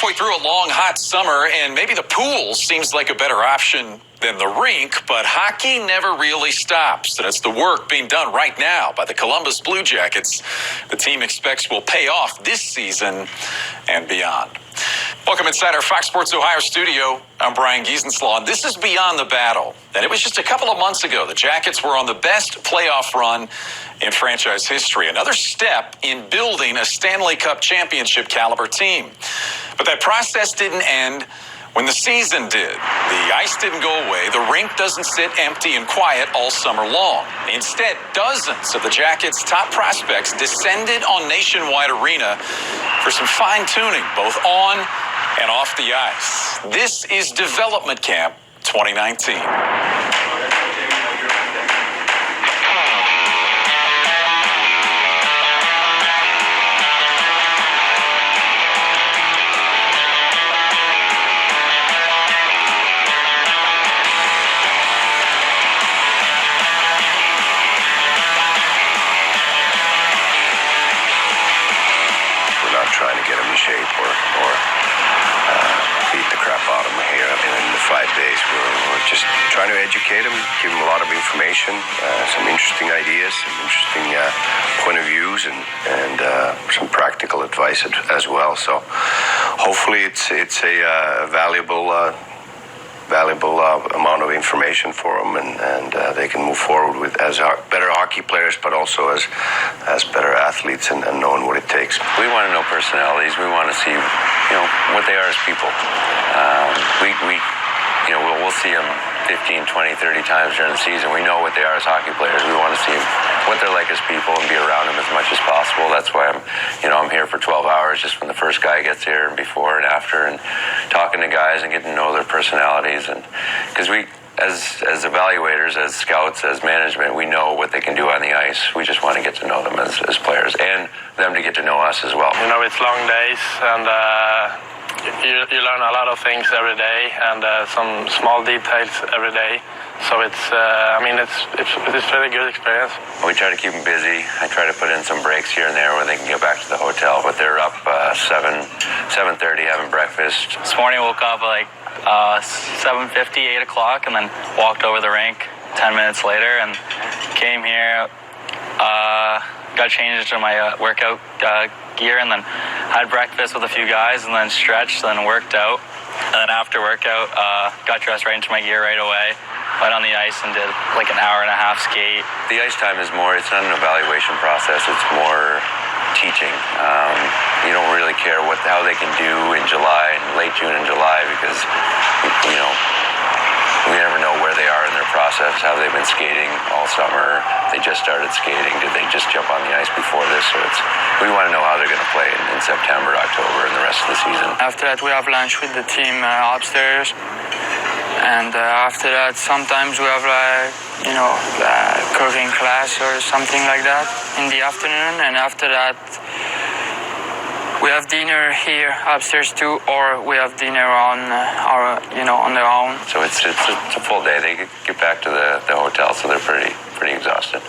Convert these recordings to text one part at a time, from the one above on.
halfway through a long, hot summer, and maybe the pool seems like a better option than the rink, but hockey never really stops, and it's the work being done right now by the Columbus Blue Jackets the team expects will pay off this season and beyond. Welcome inside our Fox Sports Ohio studio. I'm Brian Giesenslaw, and this is Beyond the Battle. And it was just a couple of months ago the Jackets were on the best playoff run in franchise history, another step in building a Stanley Cup championship caliber team. But that process didn't end when the season did. The ice didn't go away. The rink doesn't sit empty and quiet all summer long. Instead, dozens of the Jackets' top prospects descended on Nationwide Arena for some fine-tuning, both on and off the ice. This is Development Camp 2019. Trying to get them in shape or beat the crap out of them here in the 5 days. We're just trying to educate them, give them a lot of information, some interesting ideas, some interesting point of views, and some practical advice as well. So hopefully it's a valuable amount of information for them, and they can move forward with as better hockey players, but also as better athletes and knowing what it takes. We want to know personalities. We want to see, what they are as people. We'll see them 15, 20, 30 times during the season. We know what they are as hockey players. We want to see what they're like as people and be around them as much as possible. That's why I'm here for 12 hours just when the first guy gets here and before and after, and talking to guys and getting to know their personalities. And because we, as evaluators, as scouts, as management, we know what they can do on the ice. We just want to get to know them as players and them to get to know us as well. It's long days, and you learn a lot of things every day, and some small details every day. So it's a really good experience. We try to keep them busy. I try to put in some breaks here and there where they can get back to the hotel, but they're up 7:30 having breakfast. This morning I woke up at 7:50, 8 o'clock, and then walked over the rink 10 minutes later and came here, got changed into my workout gear, and then had breakfast with a few guys, and then stretched, and then worked out. And then after workout, got dressed right into my gear right away, went on the ice and did an hour and a half skate. The ice time is more, it's not an evaluation process, it's more teaching. You don't really care how they can do in July, and late June and July, because we never know where they are in their process. Have they been skating all summer? They just started skating. Did they just jump on the ice before this? So we want to know how they're going to play in September, October, and the rest of the season. After that, we have lunch with the team upstairs. And after that, sometimes we have curving class or something like that in the afternoon. And after that, we have dinner here upstairs too, or we have dinner on their own. So it's a full day. They get back to the hotel, so they're pretty exhausted.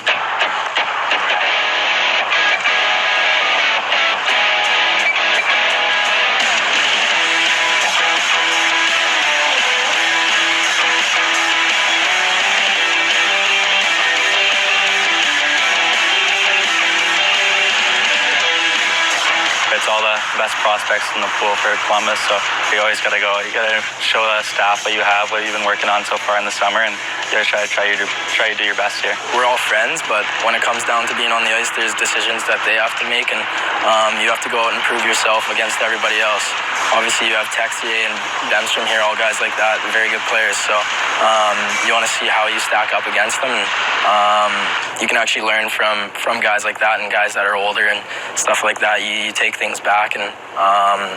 It's all the best prospects in the pool for Columbus, so you always got to go. You got to show the staff what you have, what you've been working on so far in the summer, and you got to try to do your best here. We're all friends, but when it comes down to being on the ice, there's decisions that they have to make, and you have to go out and prove yourself against everybody else. Obviously, you have Texier and Bemstrom here, all guys like that, very good players. So you want to see how you stack up against them. And, you can actually learn from guys like that and guys that are older and stuff like that. You take things back and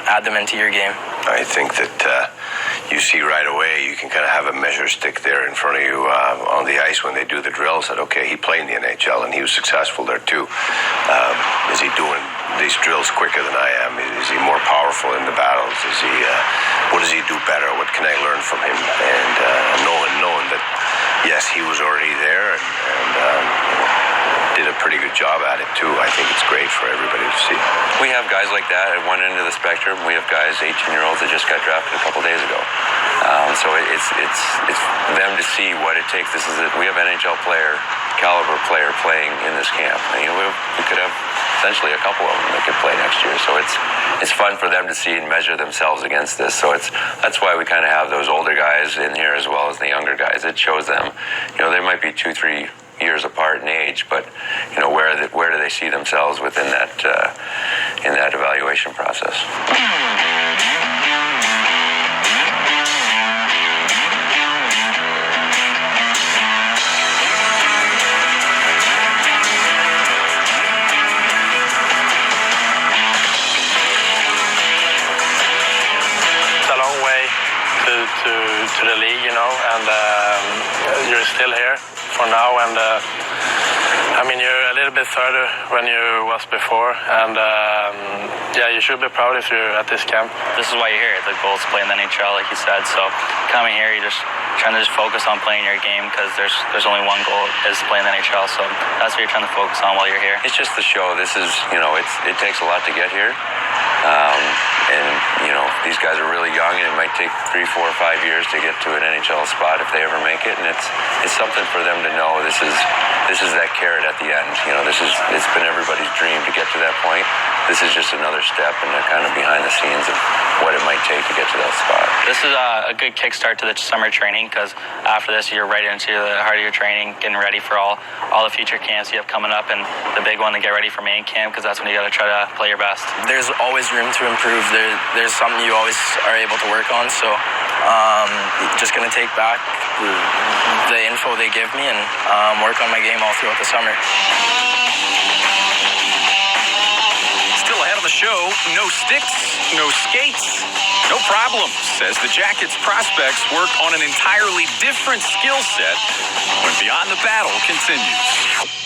add them into your game. I think that you see right away, you can kind of have a measure stick there in front of you on the ice when they do the drills that, okay, he played in the NHL and he was successful there too. Is he doing these drills quicker than I am? Is he more powerful in the battles? What does he do better? What can I learn from him? And knowing that, yes, he was already there, and did a pretty good job at it too. I think it's great for everybody to see. We have guys like that at one end of the spectrum. We have guys, 18-year-olds, that just got drafted a couple days ago. So it's them to see what it takes. We have NHL caliber player playing in this camp. And, we could have essentially a couple of them that could play next year. So it's fun for them to see and measure themselves against this. So that's why we kind of have those older guys in here as well as the younger guys. It shows them, they might be 2-3 years apart in age, but where do they see themselves within that in that evaluation process? It's a long way to the league, and you're still here for now, and you're a little bit further when you was before, and you should be proud if you're at this camp. This is why you're here. The goal is to play in the NHL, like you said. So coming here, you're just trying to focus on playing your game because there's only one goal, is to play in the NHL. So that's what you're trying to focus on while you're here. It's just the show. This is, it takes a lot to get here. These guys are really young, and it might take 3, 4, 5 years to get to an NHL spot if they ever make it. And it's something for them to know. This is that carrot at the end. It's been everybody's dream to get to that point. This is just another step in the kind of behind the scenes of what it might take to get to that spot. This is a good kickstart to the summer training because after this, you're right into the heart of your training, getting ready for all the future camps you have coming up, and the big one to get ready for main camp because that's when you got to try to play your best. There's always room to improve. There's something you always are able to work on. So just going to take back the info they give me and work on my game all throughout the summer. Still ahead of the show, no sticks, no skates, no problem, says the Jackets prospects work on an entirely different skill set when Beyond the Battle continues.